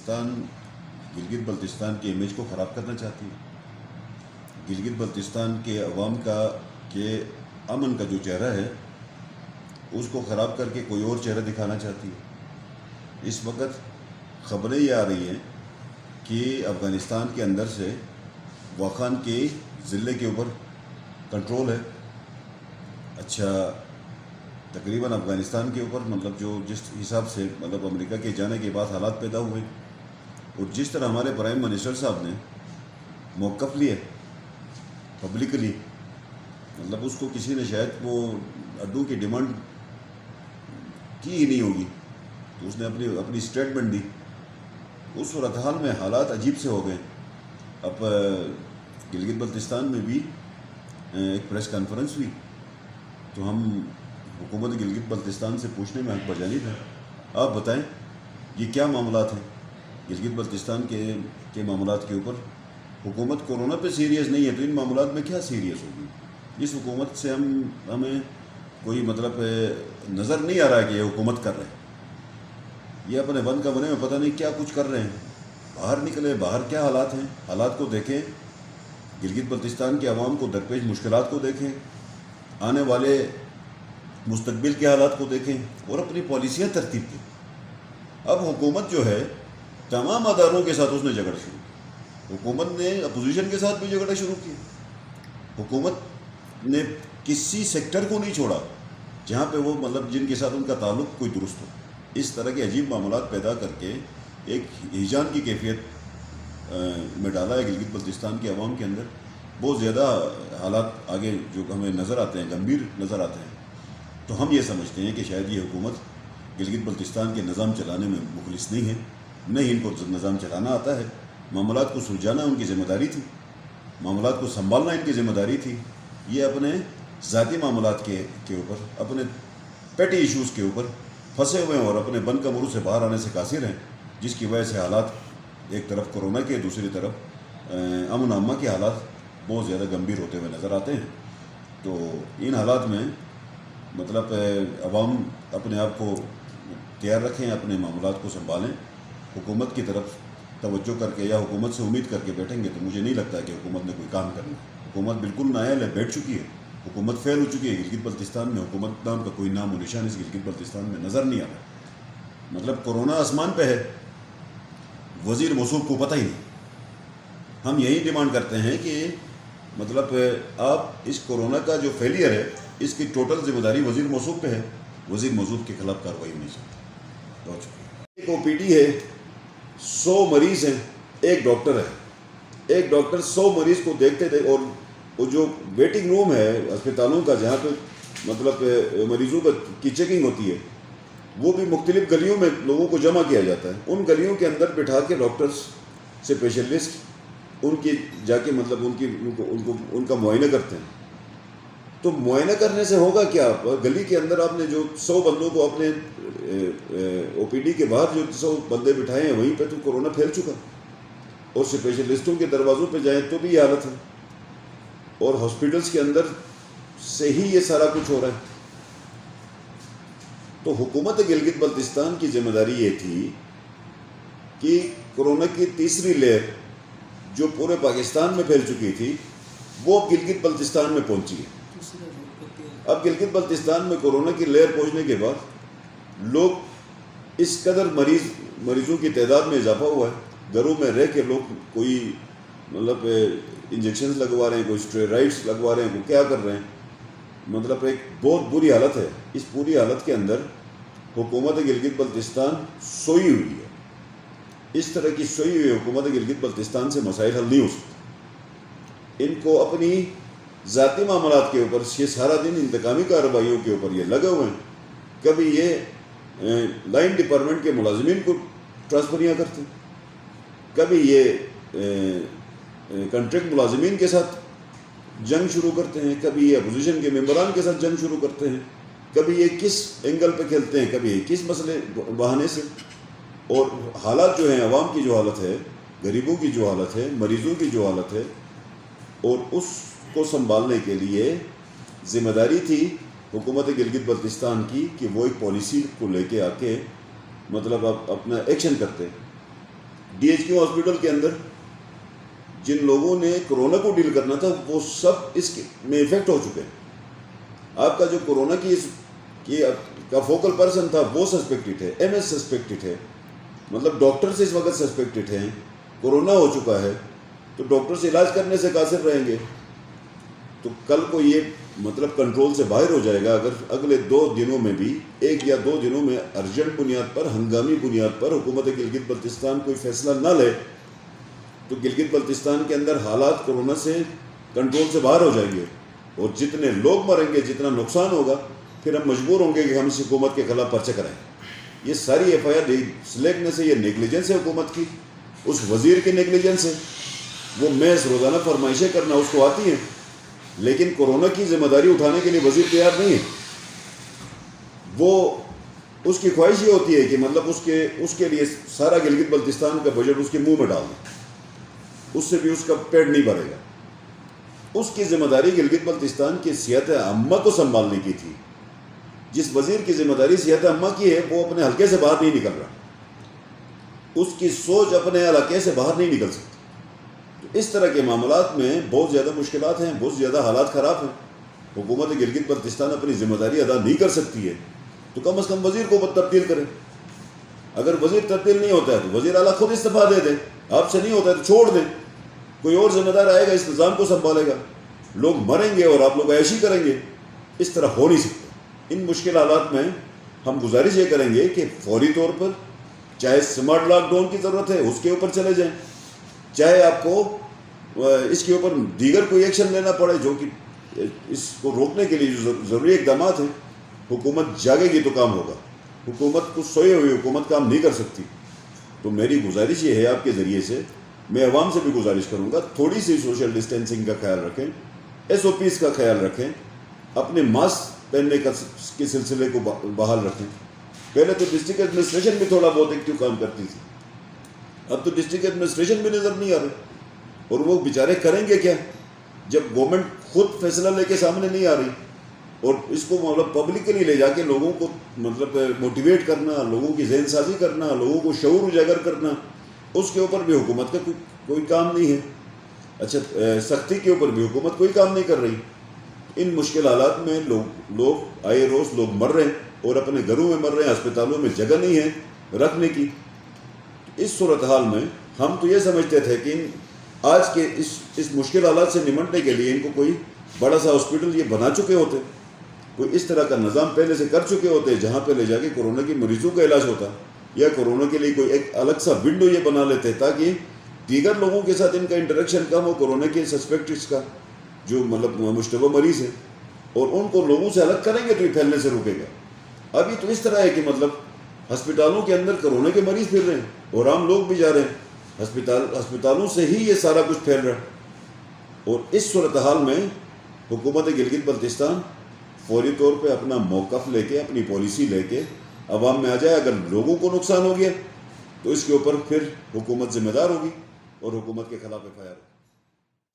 پاکستان گلگت بلتستان کی امیج کو خراب کرنا چاہتی ہے. گلگت بلتستان کے عوام کے امن کا جو چہرہ ہے اس کو خراب کر کے کوئی اور چہرہ دکھانا چاہتی ہے. اس وقت خبریں یہ آ رہی ہیں کہ افغانستان کے اندر سے واخان کے ضلع کے اوپر کنٹرول ہے. اچھا، تقریباً افغانستان کے اوپر مطلب جو جس حساب سے مطلب امریکہ کے جانے کے بعد حالات پیدا ہوئے اور جس طرح ہمارے پرائم منسٹر صاحب نے موقف لیا پبلکلی، مطلب اس کو کسی نے شاید وہ اڈو کی ڈیمانڈ کی ہی نہیں ہوگی تو اس نے اپنی اسٹیٹمنٹ دی. اس صورتحال میں حالات عجیب سے ہو گئے. اب گلگت بلتستان میں بھی ایک پریس کانفرنس ہوئی تو ہم حکومت گلگت بلتستان سے پوچھنے میں حق بجانب ہے، آپ بتائیں یہ کیا معاملات ہیں گلگت بلتستان کے معاملات کے اوپر. حکومت کورونا پہ سیریس نہیں ہے تو ان معاملات میں کیا سیریس ہوگی؟ اس حکومت سے ہمیں کوئی مطلب نظر نہیں آ رہا ہے کہ یہ حکومت کر رہے ہیں. یہ اپنے بند کمرے میں پتہ نہیں کیا کچھ کر رہے ہیں. باہر نکلے، باہر کیا حالات ہیں، حالات کو دیکھیں. گلگت بلتستان کے عوام کو درپیش مشکلات کو دیکھیں، آنے والے مستقبل کے حالات کو دیکھیں اور اپنی پالیسیاں ترتیب دیں. اب حکومت جو ہے تمام اداروں کے ساتھ اس نے جھگڑا شروع کیا. حکومت نے اپوزیشن کے ساتھ بھی جھگڑا شروع کیا. حکومت نے کسی سیکٹر کو نہیں چھوڑا جہاں پہ وہ مطلب جن کے ساتھ ان کا تعلق کوئی درست ہو. اس طرح کے عجیب معاملات پیدا کر کے ایک ہیجان کی کیفیت میں ڈالا ہے گلگت بلتستان کے عوام کے اندر. بہت زیادہ حالات آگے جو ہمیں نظر آتے ہیں گمبھیر نظر آتے ہیں. تو ہم یہ سمجھتے ہیں کہ شاید یہ حکومت گلگت بلتستان کے نظام چلانے میں مخلص نہیں ہے، نہیں ان کو نظام چلانا آتا ہے. معاملات کو سلجھانا ان کی ذمہ داری تھی، معاملات کو سنبھالنا ان کی ذمہ داری تھی. یہ اپنے ذاتی معاملات کے اوپر، اپنے پیٹی ایشوز کے اوپر پھنسے ہوئے ہیں اور اپنے بند کمروں سے باہر آنے سے قاصر ہیں، جس کی وجہ سے حالات ایک طرف کورونا کے، دوسری طرف امن عامہ کے حالات بہت زیادہ گمبھیر ہوتے ہوئے نظر آتے ہیں. تو ان حالات میں مطلب عوام اپنے آپ کو تیار رکھیں، اپنے معاملات کو سنبھالیں. حکومت کی طرف توجہ کر کے یا حکومت سے امید کر کے بیٹھیں گے تو مجھے نہیں لگتا کہ حکومت نے کوئی کام کرنا. حکومت بالکل نااہل ہے، بیٹھ چکی ہے. حکومت فیل ہو چکی ہے. گلگت بلتستان میں حکومت نام کا کوئی نام و نشان اس گلگت بلتستان میں نظر نہیں آ رہا. مطلب کورونا آسمان پہ ہے، وزیر موصوف کو پتہ ہی نہیں. ہم یہی ڈیمانڈ کرتے ہیں کہ مطلب آپ اس کورونا کا جو فیلئر ہے اس کی ٹوٹل ذمہ داری وزیر موصوف پہ ہے. وزیر موصوف کے خلاف کارروائی نہیں چاہتی. ہو چکی ہے. ایک او پی ڈی ہے، 100 مریض ہیں، ایک ڈاکٹر ہے. ایک ڈاکٹر 100 مریض کو دیکھتے تھے. اور وہ جو ویٹنگ روم ہے اسپتالوں کا جہاں پہ مطلب مریضوں کی چیکنگ ہوتی ہے، وہ بھی مختلف گلیوں میں لوگوں کو جمع کیا جاتا ہے. ان گلیوں کے اندر بٹھا کے ڈاکٹرز سے اسپیشلسٹ ان کی جا کے مطلب ان کا معائنہ کرتے ہیں. تو معائنہ کرنے سے ہوگا کیا؟ گلی کے اندر آپ نے جو 100 بندوں کو اپنے او پی ڈی کے باہر جو 100 بندے بٹھائے ہیں وہیں پہ تو کورونا پھیل چکا. اور اسپیشلسٹوں کے دروازوں پہ جائیں تو بھی یہ حالت ہے. اور ہاسپٹلس کے اندر سے ہی یہ سارا کچھ ہو رہا ہے. تو حکومت گلگت بلتستان کی ذمہ داری یہ تھی کہ کورونا کی تیسری لہر جو پورے پاکستان میں پھیل چکی تھی وہ اب گلگت بلتستان میں پہنچی ہے. اب گلگت بلتستان میں کورونا کی لہر پہنچنے کے بعد لوگ اس قدر مریضوں کی تعداد میں اضافہ ہوا ہے. گھروں میں رہ کے لوگ کوئی مطلب انجیکشنز لگوا رہے ہیں، کوئی اسٹیرائڈس لگوا رہے ہیں، کوئی کیا کر رہے ہیں. مطلب ایک بہت بری حالت ہے. اس پوری حالت کے اندر حکومت گلگت بلتستان سوئی ہوئی ہے. اس طرح کی سوئی ہوئی حکومت گلگت بلتستان سے مسائل حل نہیں ہو سکتے. ان کو اپنی ذاتی معاملات کے اوپر یہ سارا دن انتقامی کارروائیوں کے اوپر یہ لگے ہوئے ہیں. کبھی یہ لائن ڈپارٹمنٹ کے ملازمین کو ٹرانسفریاں کرتے ہیں، کبھی یہ کنٹریکٹ ملازمین کے ساتھ جنگ شروع کرتے ہیں، کبھی یہ اپوزیشن کے ممبران کے ساتھ جنگ شروع کرتے ہیں، کبھی یہ کس اینگل پہ کھیلتے ہیں، کبھی یہ کس مسئلے بہانے سے. اور حالات جو ہیں، عوام کی جو حالت ہے، غریبوں کی جو حالت ہے، مریضوں کی جو حالت ہے، اور اس کو سنبھالنے کے لیے ذمہ داری تھی حکومت گلگت بلتستان کی کہ وہ ایک پالیسی کو لے کے آ کے مطلب اپنا ایکشن کرتے. DHQ ہاسپٹل کے اندر جن لوگوں نے کورونا کو ڈیل کرنا تھا وہ سب اس میں افیکٹ ہو چکے ہیں۔ آپ کا جو کورونا کا فوکل پرسن تھا وہ سسپیکٹڈ ہے، MS سسپیکٹڈ ہے، مطلب ڈاکٹر سے اس وقت سسپیکٹڈ ہیں، کورونا ہو چکا ہے، تو ڈاکٹر سے علاج کرنے سے قاصر رہیں گے۔ تو کل کو یہ مطلب کنٹرول سے باہر ہو جائے گا اگر اگلے 2 دنوں میں بھی 1 یا 2 دنوں میں ارجنٹ بنیاد پر، ہنگامی بنیاد پر حکومت گلگت بلتستان کوئی فیصلہ نہ لے تو گلگت بلتستان کے اندر حالات کورونا سے کنٹرول سے باہر ہو جائیں گے، اور جتنے لوگ مریں گے، جتنا نقصان ہوگا، پھر ہم مجبور ہوں گے کہ ہم اس حکومت کے خلاف پرچہ کرائیں۔ یہ ساری FIR سلیکٹنس ہے، یہ نیگلیجنس ہے حکومت کی، اس وزیر کی نیگلیجنس ہے۔ وہ محض روزانہ فرمائشیں کرنا اس کو آتی ہیں، لیکن کورونا کی ذمہ داری اٹھانے کے لیے وزیر تیار نہیں ہے۔ وہ اس کی خواہش یہ ہوتی ہے کہ مطلب اس کے لیے سارا گلگت بلتستان کا بجٹ اس کے منہ میں ڈال دیں، اس سے بھی اس کا پیٹ نہیں بھرے گا۔ اس کی ذمہ داری گلگت بلتستان کی صحت عامہ کو سنبھالنے کی تھی۔ جس وزیر کی ذمہ داری صحت عامہ کی ہے وہ اپنے حلقے سے باہر نہیں نکل رہا، اس کی سوچ اپنے علاقے سے باہر نہیں نکل سکتی۔ تو اس طرح کے معاملات میں بہت زیادہ مشکلات ہیں، بہت زیادہ حالات خراب ہیں۔ حکومت گلگت بلتستان اپنی ذمہ داری ادا نہیں کر سکتی ہے تو کم از کم وزیر کو تبدیل کریں۔ اگر وزیر تبدیل نہیں ہوتا ہے تو وزیر اعلیٰ خود استعفیٰ دے دیں، آپ سے نہیں ہوتا ہے تو چھوڑ دیں، کوئی اور ذمہ دار آئے گا، اس نظام کو سنبھالے گا، لوگ مریں گے اور آپ لوگ عیشی کریں گے۔ اس طرح ہو نہیں سکتا۔ ان مشکل حالات میں ہم گزارش یہ کریں گے کہ فوری طور پر چاہے سمارٹ لاک ڈاؤن کی ضرورت ہے اس کے اوپر چلے جائیں، چاہے آپ کو اس کے اوپر دیگر کوئی ایکشن لینا پڑے جو کہ اس کو روکنے کے لیے جو ضروری اقدامات ہیں۔ حکومت جاگے گی تو کام ہوگا، حکومت کو سوئے ہوئی حکومت کام نہیں کر سکتی۔ تو میری گزارش یہ ہے آپ کے ذریعے سے، میں عوام سے بھی گزارش کروں گا، تھوڑی سی سوشل ڈسٹینسنگ کا خیال رکھیں، SOPs کا خیال رکھیں، اپنے ماسک پہننے کے سلسلے کو بحال رکھیں۔ پہلے تو ڈسٹرکٹ ایڈمنسٹریشن بھی تھوڑا بہت ایکٹیو کام کرتی تھی، اب تو ڈسٹرکٹ ایڈمنسٹریشن بھی نظر نہیں آ رہے، اور وہ بیچارے کریں گے کیا جب گورنمنٹ خود فیصلہ لے کے سامنے نہیں آ رہی، اور اس کو مطلب پبلکلی لے جا کے لوگوں کو مطلب موٹیویٹ کرنا، لوگوں کی ذہن سازی کرنا، لوگوں کو شعور اجاگر کرنا، اس کے اوپر بھی حکومت کا کوئی کام نہیں ہے۔ اچھا، سختی کے اوپر بھی حکومت کوئی کام نہیں کر رہی۔ ان مشکل حالات میں لوگ آئے روز لوگ مر رہے ہیں اور اپنے گھروں میں مر رہے ہیں، ہسپتالوں میں جگہ نہیں ہے رکھنے کی۔ اس صورتحال میں ہم تو یہ سمجھتے تھے کہ آج کے اس مشکل حالات سے نمٹنے کے لیے ان کو کوئی بڑا سا ہاسپٹل یہ بنا چکے ہوتے، کوئی اس طرح کا نظام پہلے سے کر چکے ہوتے جہاں پہ لے جا کے کورونا کے مریضوں کا علاج ہوتا، یا کورونا کے لیے کوئی ایک الگ سا ونڈو یہ بنا لیتے تاکہ دیگر لوگوں کے ساتھ ان کا انٹریکشن کم ہو، کورونا کے سسپیکٹس کا جو مطلب مشتبہ مریض ہیں، اور ان کو لوگوں سے الگ کریں گے تو یہ پھیلنے سے روکے گا۔ ابھی تو اس طرح ہے کہ مطلب ہسپتالوں کے اندر کورونا کے مریض پھر رہے ہیں اور عام لوگ بھی جا رہے ہیں، ہسپتالوں سے ہی یہ سارا کچھ پھیل رہا ہے۔ اور اس صورتحال میں حکومت گلگت بلتستان فوری طور پہ اپنا موقف لے کے، اپنی پالیسی لے کے عوام میں آ جائے۔ اگر لوگوں کو نقصان ہو گیا تو اس کے اوپر پھر حکومت ذمہ دار ہوگی اور حکومت کے خلاف FIR ہوگی۔